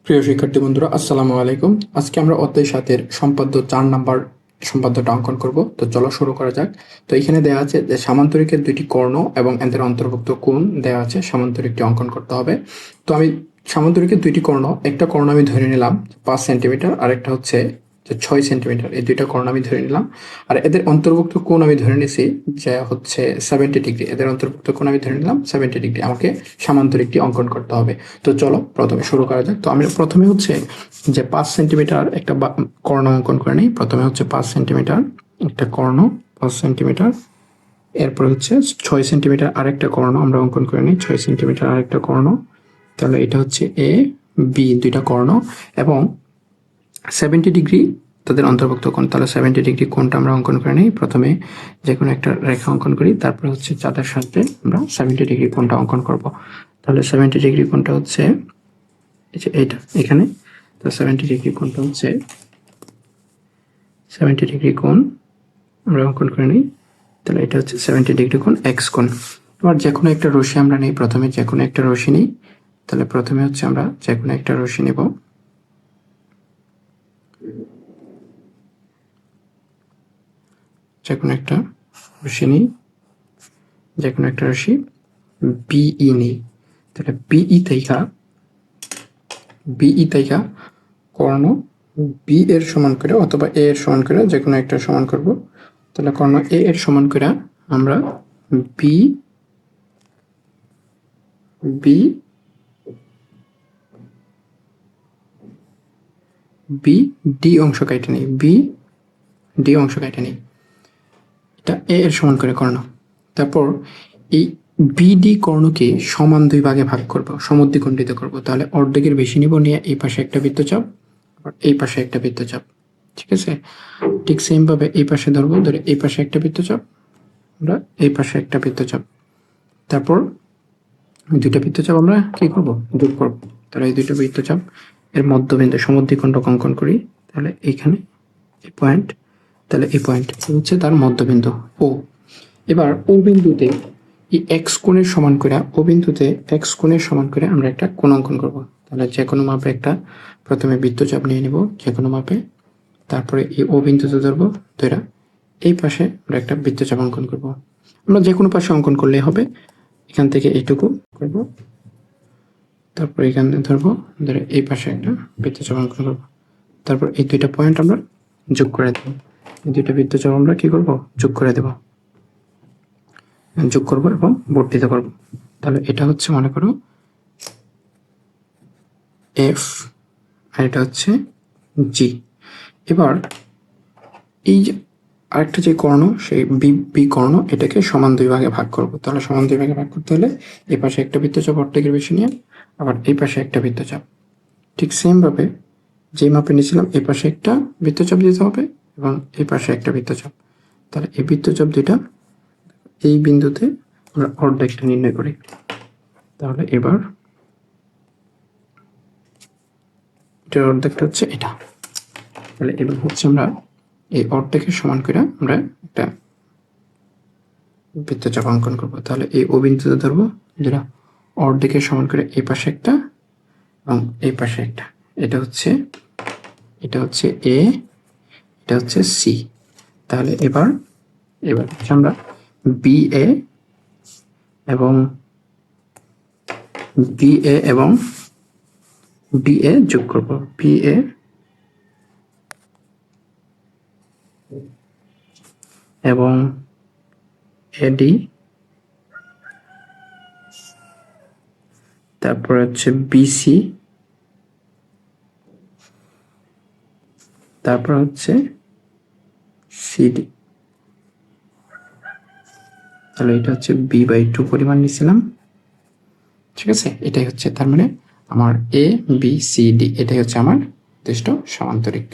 প্রিয় শিক্ষার্থী বন্ধুরা, আসসালামু আলাইকুম। আজকে আমরা অধ্যায় 7-এর সম্পাদ্য 4 নাম্বার সম্পাদ্যটা অঙ্কন করব। তো চলো শুরু করা যাক। তো এখানে দেওয়া আছে যে সামান্তরিকের দুইটি কর্ণ এবং এদের অন্তর্ভুক্ত কোণ দেওয়া আছে, সামান্তরিকটি অঙ্কন করতে হবে। তো আমি সামান্তরিকের দুইটি কর্ণ, একটা কর্ণ আমি ধরে নিলাম 5 সেন্টিমিটার, আর একটা হচ্ছে যে 6 সেন্টিমিটার, এই দুইটা কর্ণ আমি ধরে নিলাম। আর এদের অন্তর্ভুক্ত কোণ আমি ধরে নিছি যে হচ্ছে 70 ডিগ্রি। এদের অন্তর্ভুক্ত কোণ আমি ধরে নিলাম 70 ডিগ্রি। আমাকে সামান্তরিকটি অঙ্কন করতে হবে। তো চলো প্রথমে শুরু করা যাক। তো আমি প্রথমে হচ্ছে যে 5 সেন্টিমিটার একটা কর্ণ অঙ্কন করে নিই। প্রথমে হচ্ছে 5 সেন্টিমিটার একটা কর্ণ, 5 সেন্টিমিটার। এরপর হচ্ছে 6 সেন্টিমিটার আরেকটা কর্ণ আমরা অঙ্কন করে নিই, 6 সেন্টিমিটার আরেকটা কর্ণ। তাহলে এটা হচ্ছে এ বি, দুইটা কর্ণ এবং 70 ডিগ্রি তাদের অন্তর্ভুক্ত কোণ। তাহলে 70 ডিগ্রি কোণটা আমরা অঙ্কন করে নিই। প্রথমে যে কোনো একটা রেখা অঙ্কন করি, তারপরে হচ্ছে চাঁদের সাথে আমরা 70 ডিগ্রি কোণটা অঙ্কন করব। তাহলে 70 ডিগ্রি কোণটা হচ্ছে এইটা এখানে। তো 70 ডিগ্রি কোণটা হচ্ছে 70 ডিগ্রি কোণ আমরা অঙ্কন করে নিই। তাহলে এটা হচ্ছে 70 ডিগ্রি কোণ এক্স কোণ। এবার যে কোনো একটা রশ্মি আমরা নিই, প্রথমে যে কোনো একটা রশ্মি নিই। তাহলে প্রথমে হচ্ছে আমরা যে কোনো একটা রশ্মি নেব। যে কোনো একটা রশ্মি নিই, যে কোনো একটা রশ্মি বিই নিই। তাহলে বিই তাইকা কর্ণ বি এর সমান করে অথবা এ এর সমান করে যে কোনো একটা সমান করব। তাহলে কর্ণ এ এর সমান করে আমরা বি বি বি ডি অংশ কেটে নিই, বি ডি অংশ কেটে নিই। এটা এ এর সমান করে কর্ণ। তারপর এই বিডি কর্ণকে সমান দুই ভাগে ভাগ করব, সমদ্বিখণ্ডিত করব। তাহলে অর্ধেকের বেশি নিব, নিয়ে এই পাশে একটা বৃত্তচাপ, আবার এই পাশে একটা বৃত্তচাপ। ঠিক আছে, ঠিক সেম ভাবে এই পাশে ধরবো, ধরে এই পাশে একটা বৃত্তচাপ, আমরা এই পাশে একটা বৃত্তচাপ। তারপর দুইটা বৃত্তচাপ আমরা কি করব, যোগ করব। তাহলে এই দুইটা বৃত্তচাপ এর মধ্যবিন্দু সমদ্বিখণ্ডক অঙ্কন করি। তাহলে এইখানে এই পয়েন্ট, তাহলে এই পয়েন্ট হচ্ছে তার মধ্যবিন্দু ও। এবার ও বিন্দুতে এই এক্স কোণের সমান করে, ও বিন্দুতে এক্স কোণের সমান করে আমরা একটা কোণ অঙ্কন করব। তাহলে যে কোনো মাপে একটা প্রথমে বৃত্তচাপ নিয়ে নিব, যে কোনো মাপে। তারপরে এই ও বিন্দুতে ধরবো, ধরা এই পাশে আমরা একটা বৃত্তচাপ অঙ্কন করব। আমরা যে কোনো পাশে অঙ্কন করলেই হবে। এখান থেকে এইটুকু করব, তারপর এখানে ধরবো, ধরে এই পাশে একটা বৃত্তচাপ অঙ্কন করব। তারপর এই দুইটা পয়েন্ট আমরা যোগ করে দেব। এই দুইটা বৃত্তচাপ আমরা কি করব, যোগ করে দেব, যোগ করব এবং বর্ধিত করব। তাহলে এটা হচ্ছে মনে করো এফ, আর এটা হচ্ছে জি। এবার এই যে আরেকটা যে কর্ণ, সেই বি কর্ণ, এটাকে সমান দুই ভাগে ভাগ করব। তাহলে সমান দুই ভাগে ভাগ করতে হলে এই পাশে একটা বৃত্তচাপ অর্ধেকের বেশি নিয়ে, আবার এই পাশে একটা বৃত্তচাপ। ঠিক সেম ভাবে যে মাপে নিয়েছিলাম এই পাশে একটা বৃত্তচাপ দিতে হবে এবং এই পাশে একটা বৃত্তচাপ। তাহলে এই বৃত্তচাপ দুইটা এই বিন্দুতে আমরা অর্ধেকটা নির্ণয় করি। তাহলে এবার এটার অর্ধেকটা হচ্ছে এটা। তাহলে এবার হচ্ছে আমরা এই অর্ধেকের সমান করে আমরা একটা বৃত্তচাপ অঙ্কন করবো। তাহলে এই ও বিন্দুতে ধরবো, যেটা অর্ধেকের সমান করে এই পাশে একটা এবং এই পাশে একটা। এটা হচ্ছে এ, এটা হচ্ছে সি। তাহলে এবার হচ্ছে আমরা বি এ এবং বি এ যোগ করব, বি এ এবং এডি, তারপর হচ্ছে বিসি, তারপর হচ্ছে সিডি। তাহলে এটা হচ্ছে b/2 পরিমাণ নিয়েছিলাম। ঠিক আছে, এটাই হচ্ছে তার মানে আমার এ বি সি ডি, এটাই হচ্ছে আমার নির্দিষ্ট সামান্তরিক।